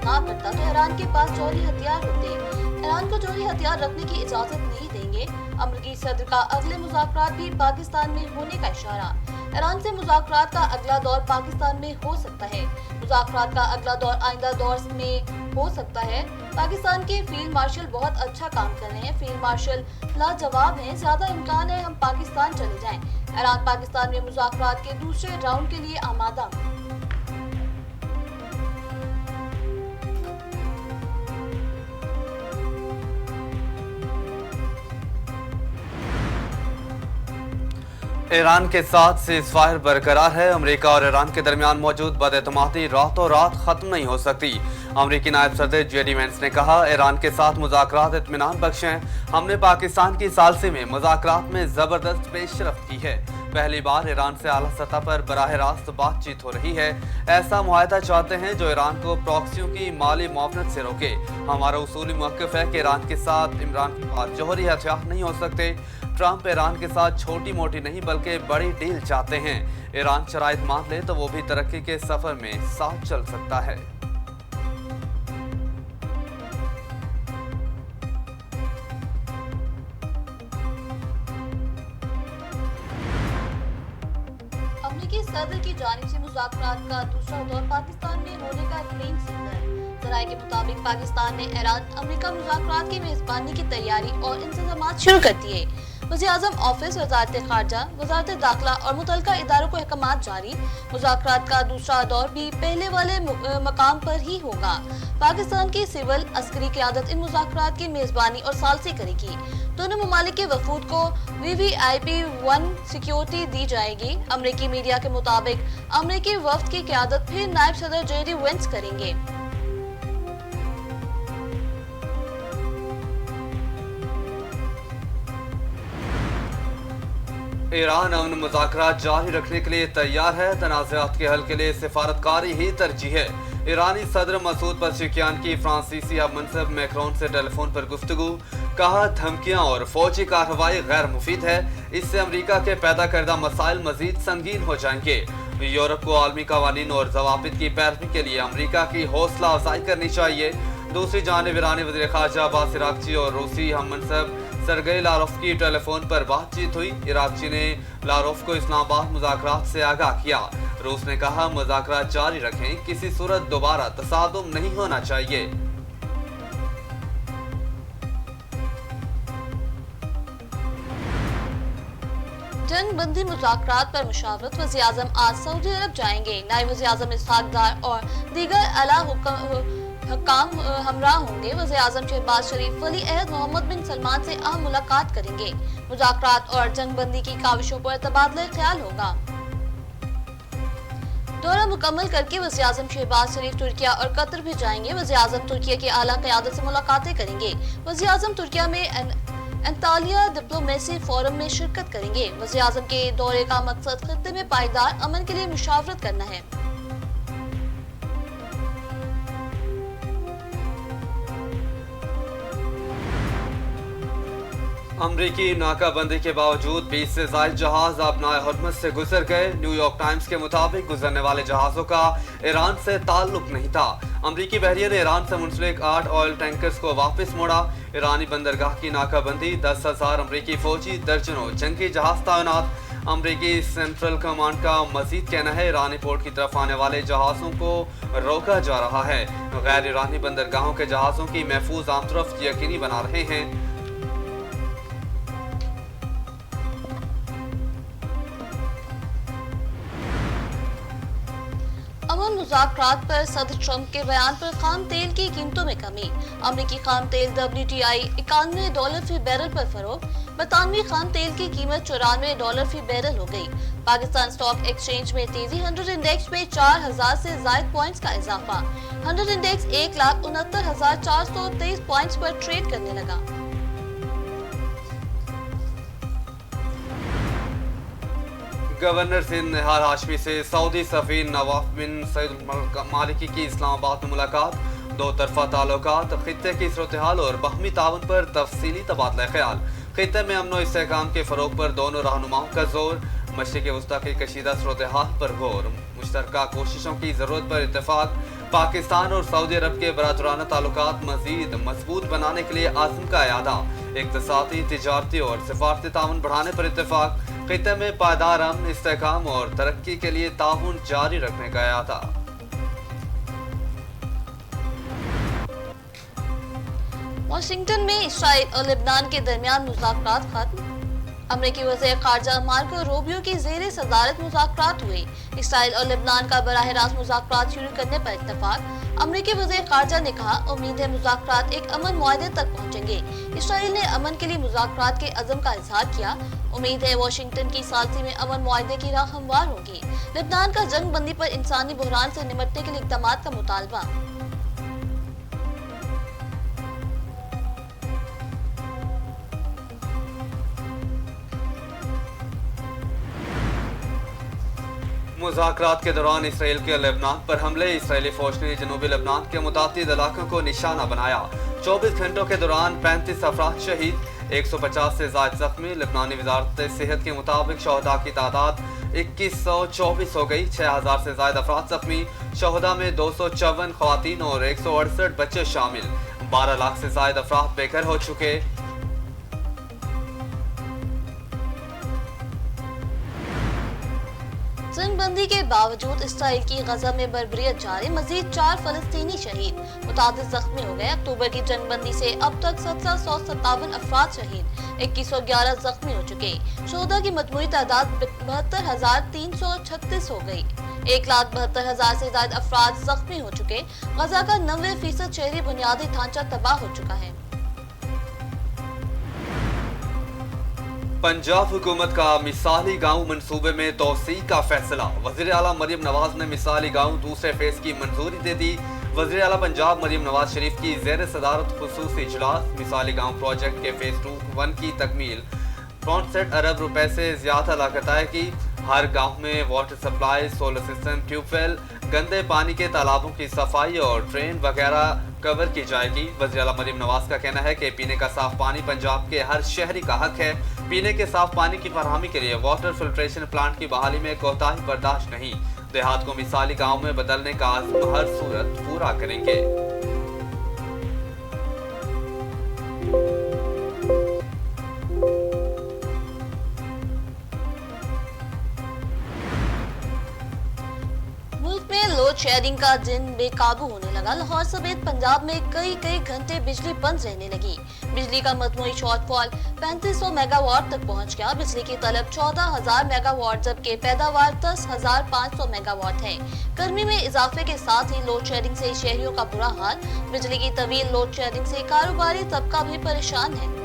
ना करता तो ईरान के पास जौहरी हथियार होते। ईरान को जौहरी हथियार रखने की इजाजत नहीं देंगे। अमरीकी सदर का अगले मुज़ाकरात भी पाकिस्तान में होने का इशारा। ईरान से मुज़ाकरात का अगला दौर पाकिस्तान में हो सकता है। मुज़ाकरात का अगला दौर आइंदा दौर में हो सकता है। पाकिस्तान के फील्ड मार्शल बहुत अच्छा काम कर रहे हैं। फील्ड मार्शल लाजवाब हैं। ज्यादा इम्कान है हम पाकिस्तान चले जाएं। ईरान पाकिस्तान में मुज़ाकरात के दूसरे राउंड के लिए आमादा। ईरान के साथ सीज़फायर बरकरार है। अमेरिका और ईरान के दरमियान मौजूद बदएतमादी रातों रात खत्म नहीं हो सकती। अमेरिकी नायब सदर जेडी वेंस ने कहा, ईरान के साथ मुज़ाकरात इत्मीनान बख्श हैं। हमने पाकिस्तान की सालसी में मुज़ाकरात में ज़बरदस्त पेशरफ्त की है। पहली बार ईरान से आला सतह पर बराह रास्त बातचीत हो रही है। ऐसा मुआहदा चाहते हैं जो ईरान को प्रॉक्सियों की माली मुआवनत से रोके। हमारा उसूली मौक़िफ़ है कि ईरान के साथ इमरान के पास जौहरी हथियार नहीं हो सकते। ट्रंप ईरान के साथ छोटी मोटी नहीं बल्कि बड़ी डील चाहते हैं। ईरान शराइत मान ले तो वो भी तरक्की के सफर में साथ चल सकता है। अमेरिकी सदर की जानिब से मुज़ाकरात का दूसरा दौर पाकिस्तान में होने का ग्रीन सिग्नल। ज़राए के मुताबिक पाकिस्तान ने ईरान अमेरिका मुज़ाकरात की मेज़बानी की तैयारी और इंतज़ामात शुरू कर दिए। वज़ीर-ए-आज़म ऑफिस, वज़ारत ख़ारजा, वज़ारत दाखिला और मुतल्लिका इदारों को अहकामात जारी। मुज़ाकरात का दूसरा दौर भी पहले वाले मकाम पर ही होगा। पाकिस्तान की सिविल अस्करी क़यादत इन मुज़ाकरात की मेज़बानी और सालसी करेगी। दोनों ममालिक के वफूद को VVIP 1 सिक्योरिटी दी जाएगी। अमरीकी मीडिया के मुताबिक अमरीकी वफ्द की क़यादत फिर नायब सदर जेडी वेंस करेंगे। ईरान अमन मुज़ाकरात जारी रखने के लिए तैयार है। तनाज़ात के हल के लिए सिफारतकारी ही तरजीह है। ईरानी सदर मसूद पज़ेश्कियान की फ्रांसीसी हममनसब मैक्रोन से टेलीफोन पर गुफ्तगू। कहा, धमकियां और फौजी कार्रवाई गैर मुफीद है। इससे अमरीका के पैदा करदा मसाइल मजीद संगीन हो जाएंगे। यूरोप को आलमी कवानीन और ज़वाबित की पैरवी के लिए अमरीका की हौसला अफजाई करनी चाहिए। दूसरी जानिब ईरानी वज़ीर ख़ारजा अब्बास इराक़ची और रूसी हममनसब सरगई लारोफ की टेलीफोन पर बातचीत हुई। इराक़ची ने लारोफ को इस्लामाबाद मुज़ाकरात से आगाह किया। रूस ने कहा, मुज़ाकरात जारी रखें, किसी सूरत दोबारा तसादुम नहीं होना चाहिए। जंग बंदी मुज़ाकरात पर मुशावरत। वज़ीर-ए-आज़म आज सऊदी अरब जाएंगे। नायब वज़ीर-ए-आज़म इसहाक डार और दीगर आला हकाम हमरा होंगे। वज़ीर-ए-आज़म शहबाज शरीफ वली अहद मोहम्मद बिन सलमान से अहम मुलाकात करेंगे। मुज़ाकरात और जंग बंदी की काविशों पर तबादला ख्याल होगा। दौरा मुकम्मल करके वज़ीर-ए-आज़म शहबाज शरीफ तुर्किया और कतर भी जाएंगे। वज़ीर-ए-आज़म तुर्किया की आला क़यादत से मुलाकातें करेंगे। वज़ीर-ए-आज़म तुर्किया में एंतालिया डिप्लोमेसी फोरम में शिरकत करेंगे। वज़ीर-ए-आज़म के दौरे का मकसद खित्ते में पायदार अमन के लिए मुशावरत करना है। अमरीकी नाकाबंदी के बावजूद 20 से ज़ायद जहाज अपनाए हुर्मुज़ से गुजर गए। न्यूयॉर्क टाइम्स के मुताबिक गुजरने वाले जहाज़ों का ईरान से ताल्लुक नहीं था। अमरीकी बहरिया ने ईरान से मुंसलिक 8 ऑयल टैंकर्स को वापस मोड़ा। ईरानी बंदरगाह की नाकाबंदी, 10,000 अमरीकी फौजी, दर्जनों जंगी जहाज तैनात। अमरीकी सेंट्रल कमांड का मजीद कहना है, ईरानी पोर्ट की तरफ आने वाले जहाज़ों को रोका जा रहा है। गैर ईरानी बंदरगाहों के जहाज़ों की महफूज आमदरफ्त यकीनी बना रहे हैं। अमन मुज़ाकरात पर सदर ट्रंप के बयान पर खाम तेल की कीमतों में कमी। अमरीकी खाम तेल WTI $91 फी बैरल पर फरोख्त। बरतानवी खाम तेल की कीमत $94 फी बैरल हो गई। पाकिस्तान स्टॉक एक्सचेंज में तेजी। 100 इंडेक्स में 4000 से ज़ायद पॉइंट्स का इजाफा। 100 इंडेक्स 1,69,423 पॉइंट्स पर ट्रेड करने लगा। गवर्नर सिंध निहाल हाशमी से सऊदी सफीर नवाफ बिन सईद मालिकी की इस्लामाबाद में मुलाकात। दो तरफा ताल्लुकात, खित्ते की सूरत-ए-हाल और बाहमी ताउन पर तफसीली तबादला ख्याल। खित्ते में अमन व इस्तेहकाम के फरोग पर दोनों रहनुमाओं का जोर। मशरिक़ वस्ता की कशीदा सूरत-ए-हाल पर गौर। मुश्तरका कोशिशों की जरूरत पर इत्तेफाक। पाकिस्तान और सऊदी अरब के बरादराना ताल्लुकात मजीद मजबूत बनाने के लिए आज़म का इरादा, इक़्तिसादी, तिजारती और सिफारती ताउन बढ़ाने पर इत्तेफाक, खित्ते में पायदार अमन, इस्तेहकाम और तरक्की के लिए ताउन जारी रखने का इरादा। वाशिंगटन में इसराइल और लेबनान के दरमियान मुज़ाकरात खत्म। अमरीकी वज़ीर ख़ारजा मार्को रूबियो की ज़ेरे सदारत मुज़ाकरात हुए। इसराइल और लेबनान का बराह रास्त मुज़ाकरात शुरू करने पर इत्तफाक। अमरीकी वज़ीर ख़ारजा ने कहा, उम्मीद है मुज़ाकरात एक अमन मुआहदे तक पहुँचेंगे। इसराइल ने अमन के लिए मुज़ाकरात के अज़म का इज़हार किया। उम्मीद है वाशिंगटन की सालसी में अमन मुआहदे की राह हमवार होगी। लेबनान का जंग बंदी पर इंसानी बहरान से निपटने के लिए इक़दामात का मुतालबा। मुज़ाकरात के दौरान इसराइल के लेबनान पर हमले, इसराइली फौज ने जनूबी लेबनान के मुतादिद इलाकों को निशाना बनाया। 24 घंटों के दौरान 35 अफराद शहीद, 150 से ज़ायद जख्मी। लेबनानी वज़ारत सेहत के मुताबिक शहदा की तादाद 2124 हो गई, 6000 से ज़ायद अफराद जख्मी। शहदा में 254 ख़वातीन और 168 बच्चे शामिल। 12 लाख से ज़ायद अफराद बेघर हो चुके। जंग बंदी के बावजूद इसराइल की गजा में बर्बरियत जारी, मजीद 4 फलस्तीनी शहीद, मुतादिद जख्मी हो गए। अक्टूबर की जंग बंदी से अब तक 1757 अफराद शहीद, 2111 जख्मी हो चुके। शोहदा की मजमूई तादाद 72,336 हो गई। 1,72,000 से ज्यादा अफराद जख्मी हो चुके। गजा का 90% शहरी बुनियादी ढांचा तबाह हो चुका है। पंजाब हुकूमत का मिसाली गांव मंसूबे में तोसी का फैसला। वज़ीर आला मरियम नवाज ने मिसाली गांव दूसरे फेज की मंजूरी दे दी। वज़ीर आला पंजाब मरियम नवाज शरीफ की ज़ेर सदारत खुसूसी इजलास। मिसाली गांव प्रोजेक्ट के फेज 1 की तकमील 65 अरब रुपए से ज्यादा लागत आएगी। हर गांव में water supply, solar system, tubewell, गंदे पानी के तालाबों की सफाई और ड्रेन वगैरह कवर की जाएगी। वज़ीर आला मरियम नवाज का कहना है कि पीने का साफ पानी पंजाब के हर शहरी का हक है। पीने के साफ पानी की फरहमी के लिए वाटर फिल्ट्रेशन प्लांट की बहाली में कोताही बर्दाश्त नहीं। देहात को मिसाली गांव में बदलने का आज़म हर सूरत पूरा करेंगे। लोड शेयरिंग का दिन बेकाबू होने लगा। लाहौर समेत पंजाब में कई घंटे बिजली बंद रहने लगी। बिजली का मजमूई शॉर्टफॉल 3500 मेगावाट तक पहुंच गया। बिजली की तलब 14,000 मेगावाट जबकि पैदावार 10,500 मेगावाट है। गर्मी में इजाफे के साथ ही लोड शेयरिंग से शहरियों का बुरा हाल। बिजली की तवील लोड शेयरिंग से कारोबारी तबका भी परेशान है।